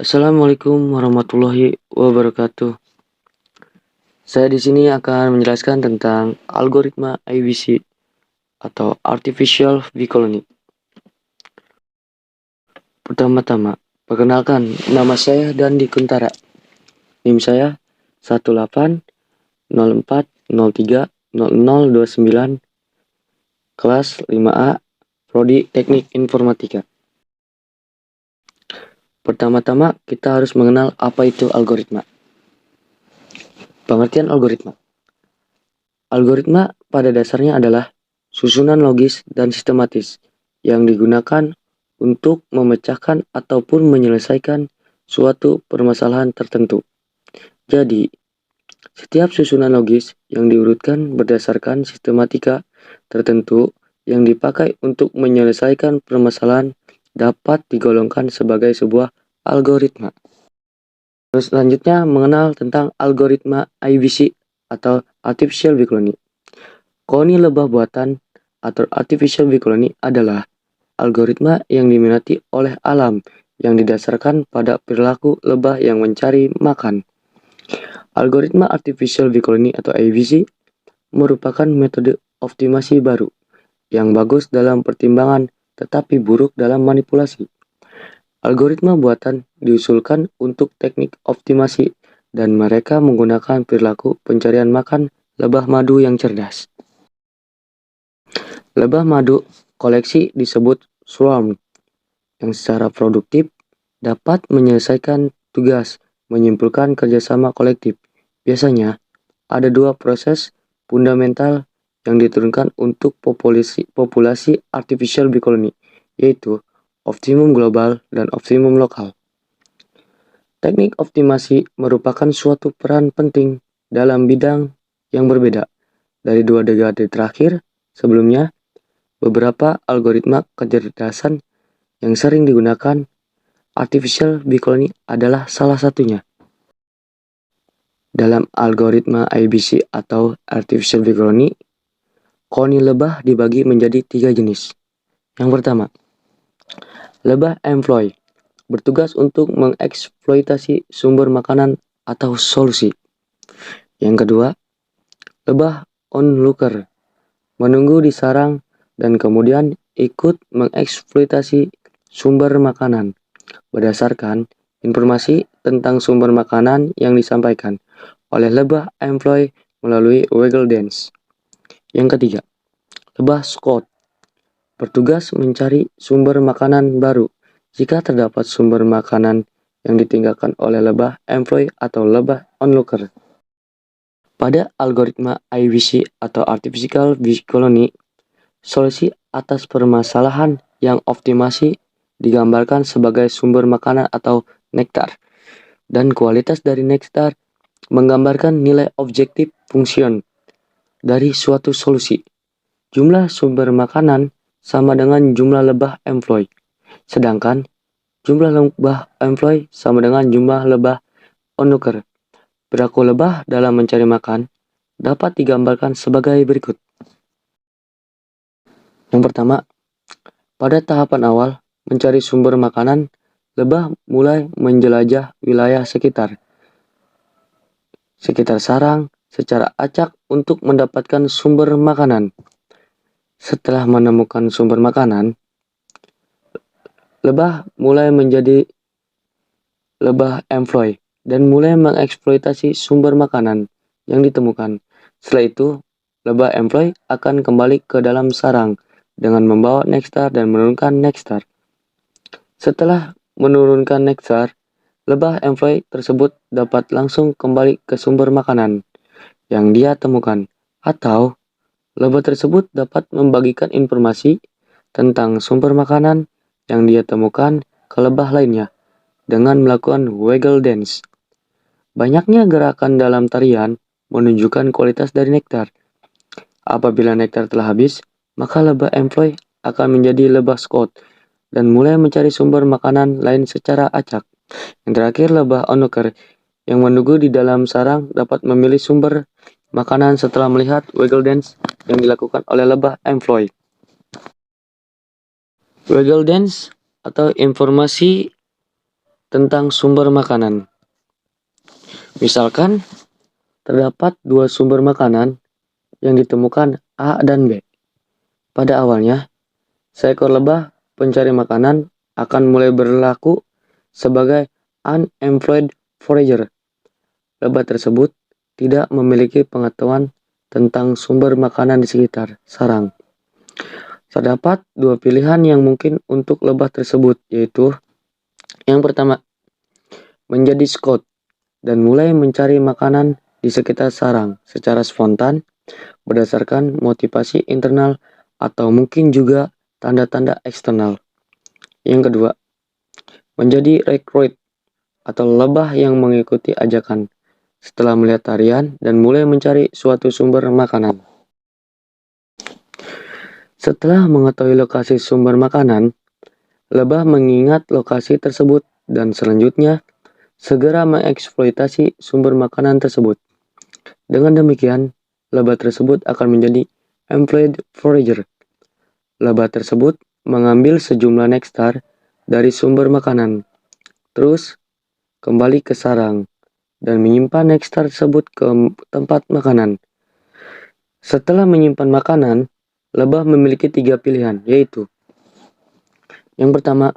Assalamualaikum warahmatullahi wabarakatuh. Saya di sini akan menjelaskan tentang algoritma IBC atau Artificial Bee-Colony. Pertama-tama, perkenalkan nama saya Dandi Kuntara. NIM saya 1804030029, kelas 5A, Prodi Teknik Informatika. Pertama-tama, kita harus mengenal apa itu algoritma. Pengertian algoritma. Algoritma pada dasarnya adalah susunan logis dan sistematis yang digunakan untuk memecahkan ataupun menyelesaikan suatu permasalahan tertentu. Jadi, setiap susunan logis yang diurutkan berdasarkan sistematika tertentu yang dipakai untuk menyelesaikan permasalahan dapat digolongkan sebagai sebuah algoritma. Terus selanjutnya mengenal tentang algoritma IBC atau Artificial Bee-Colony. Koloni lebah buatan atau Artificial Bee-Colony adalah algoritma yang diminati oleh alam yang didasarkan pada perilaku lebah yang mencari makan. Algoritma Artificial Bee-Colony atau IBC merupakan metode optimasi baru yang bagus dalam pertimbangan tetapi buruk dalam manipulasi. Algoritma buatan diusulkan untuk teknik optimasi dan mereka menggunakan perilaku pencarian makan lebah madu yang cerdas. Lebah madu koleksi disebut swarm yang secara produktif dapat menyelesaikan tugas menyimpulkan kerjasama kolektif. Biasanya ada dua proses fundamental yang diturunkan untuk populasi artificial bee-colony, yaitu optimum global dan optimum lokal. Teknik optimasi merupakan suatu peran penting dalam bidang yang berbeda. Dari dua dekade terakhir, sebelumnya, beberapa algoritma kecerdasan yang sering digunakan Artificial Bee-Colony adalah salah satunya. Dalam algoritma IBC atau Artificial Bee-Colony, koloni lebah dibagi menjadi 3 jenis. Yang pertama, lebah employ bertugas untuk mengeksploitasi sumber makanan atau solusi. Yang kedua, lebah onlooker menunggu di sarang dan kemudian ikut mengeksploitasi sumber makanan berdasarkan informasi tentang sumber makanan yang disampaikan oleh lebah employ melalui waggle dance. Yang ketiga, lebah scout bertugas mencari sumber makanan baru jika terdapat sumber makanan yang ditinggalkan oleh lebah employ atau lebah onlooker. Pada algoritma IBC atau Artificial Bee-Colony, solusi atas permasalahan yang optimasi digambarkan sebagai sumber makanan atau nektar, dan kualitas dari nektar menggambarkan nilai objektif fungsion dari suatu solusi. Jumlah sumber makanan sama dengan jumlah lebah employ, sedangkan jumlah lebah employ sama dengan jumlah lebah onlooker. Perilaku lebah dalam mencari makan dapat digambarkan sebagai berikut. Yang pertama, pada tahapan awal mencari sumber makanan, lebah mulai menjelajah wilayah sekitar sarang secara acak untuk mendapatkan sumber makanan. Setelah menemukan sumber makanan, lebah mulai menjadi lebah employ dan mulai mengeksploitasi sumber makanan yang ditemukan. Setelah itu, lebah employ akan kembali ke dalam sarang dengan membawa nektar dan menurunkan nektar. Setelah menurunkan nektar, lebah employ tersebut dapat langsung kembali ke sumber makanan yang dia temukan, atau lebah tersebut dapat membagikan informasi tentang sumber makanan yang dia temukan ke lebah lainnya dengan melakukan waggle dance. Banyaknya gerakan dalam tarian menunjukkan kualitas dari nektar. Apabila nektar telah habis, maka lebah employ akan menjadi lebah scout dan mulai mencari sumber makanan lain secara acak. Yang terakhir, lebah onlooker yang menunggu di dalam sarang dapat memilih sumber makanan setelah melihat waggle dance yang dilakukan oleh lebah employ. Waggle dance atau informasi tentang sumber makanan. Misalkan, terdapat dua sumber makanan yang ditemukan A dan B. Pada awalnya, seekor lebah pencari makanan akan mulai berlaku sebagai unemployed forager. Lebah tersebut tidak memiliki pengetahuan tentang sumber makanan di sekitar sarang. Terdapat dua pilihan yang mungkin untuk lebah tersebut, yaitu yang pertama, menjadi scout dan mulai mencari makanan di sekitar sarang secara spontan berdasarkan motivasi internal atau mungkin juga tanda-tanda eksternal. Yang kedua, menjadi recruit atau lebah yang mengikuti ajakan setelah melihat tarian dan mulai mencari suatu sumber makanan. Setelah mengetahui lokasi sumber makanan, lebah mengingat lokasi tersebut dan selanjutnya segera mengeksploitasi sumber makanan tersebut. Dengan demikian, lebah tersebut akan menjadi employed forager. Lebah tersebut mengambil sejumlah nektar dari sumber makanan, terus kembali ke sarang dan menyimpan nektar tersebut ke tempat makanan. Setelah menyimpan makanan, lebah memiliki 3 pilihan, yaitu yang pertama,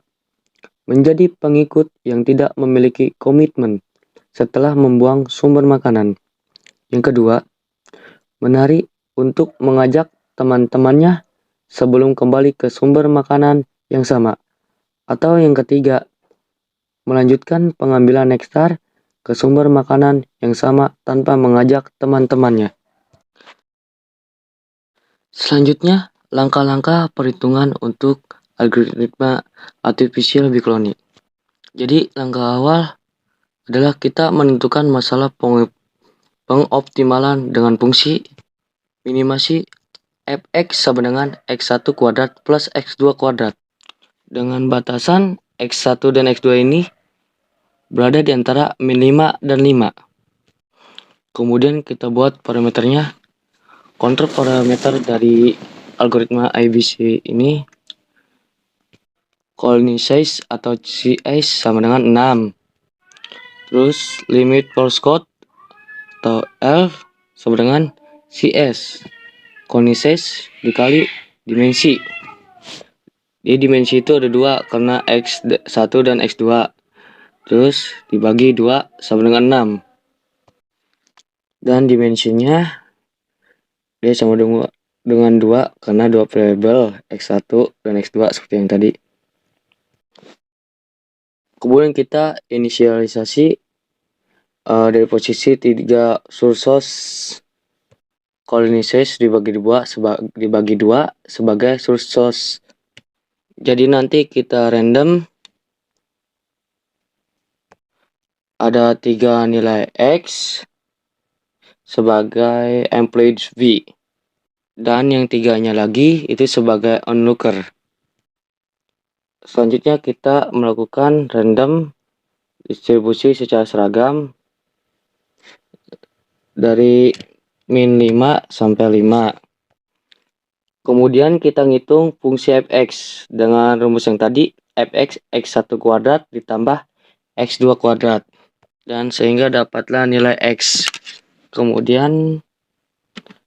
menjadi pengikut yang tidak memiliki komitmen setelah membuang sumber makanan. Yang kedua, menari untuk mengajak teman-temannya sebelum kembali ke sumber makanan yang sama. Atau yang ketiga, melanjutkan pengambilan nektar ke sumber makanan yang sama tanpa mengajak teman-temannya. Selanjutnya, langkah-langkah perhitungan untuk algoritma artificial cloning. Jadi, langkah awal adalah kita menentukan masalah pengoptimalan dengan fungsi minimasi fx sama dengan x1 kuadrat plus x2 kuadrat. Dengan batasan x1 dan x2 ini berada di antara min 5 dan 5. Kemudian kita buat parameternya. Kontrol parameter dari algoritma IBC ini colony size atau CS sama dengan 6. Terus limit force code atau L sama dengan CS. Colony size dikali dimensi. Di dimensi itu ada 2 karena X1 dan X2. Terus dibagi 2 sama dengan 6. Dan dimensinya dia sama dengan 2 karena 2 variabel X1 dan X2 seperti yang tadi. Kemudian kita inisialisasi dari posisi 3 source colony size dibagi 2 sebagai source. Jadi nanti kita random ada 3 nilai X sebagai employed V. Dan yang 3-nya lagi itu sebagai onlooker. Selanjutnya kita melakukan random distribusi secara seragam dari min 5 sampai 5. Kemudian kita ngitung fungsi fx dengan rumus yang tadi, fx x1 kuadrat ditambah x2 kuadrat. Dan sehingga dapatlah nilai x. Kemudian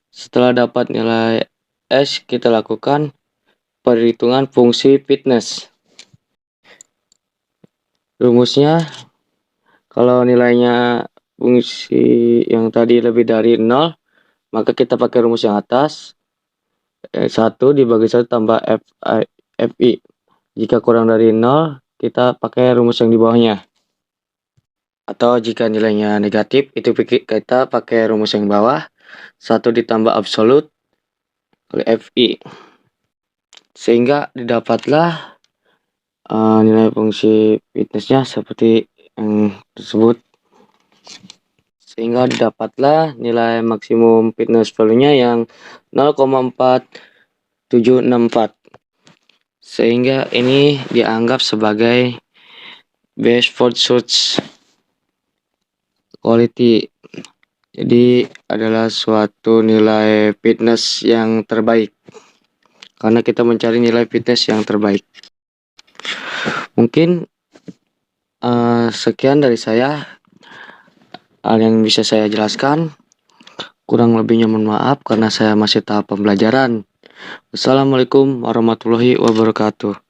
setelah dapat nilai S, kita lakukan perhitungan fungsi fitness. Rumusnya, kalau nilainya fungsi yang tadi lebih dari 0, maka kita pakai rumus yang atas. 1 dibagi 1 tambah FI. Jika kurang dari 0, kita pakai rumus yang di bawahnya. Atau jika nilainya negatif, itu kita pakai rumus yang bawah. 1 ditambah absolut oleh FI. Sehingga didapatlah nilai fungsi fitnessnya seperti yang tersebut. Sehingga didapatlah nilai maksimum fitness value-nya yang 0,4764. Sehingga ini dianggap sebagai best food source quality. Jadi adalah suatu nilai fitness yang terbaik. Karena kita mencari nilai fitness yang terbaik. Mungkin Sekian dari saya yang bisa saya jelaskan. Kurang lebihnya mohon maaf karena saya masih tahap pembelajaran. Wassalamualaikum warahmatullahi wabarakatuh.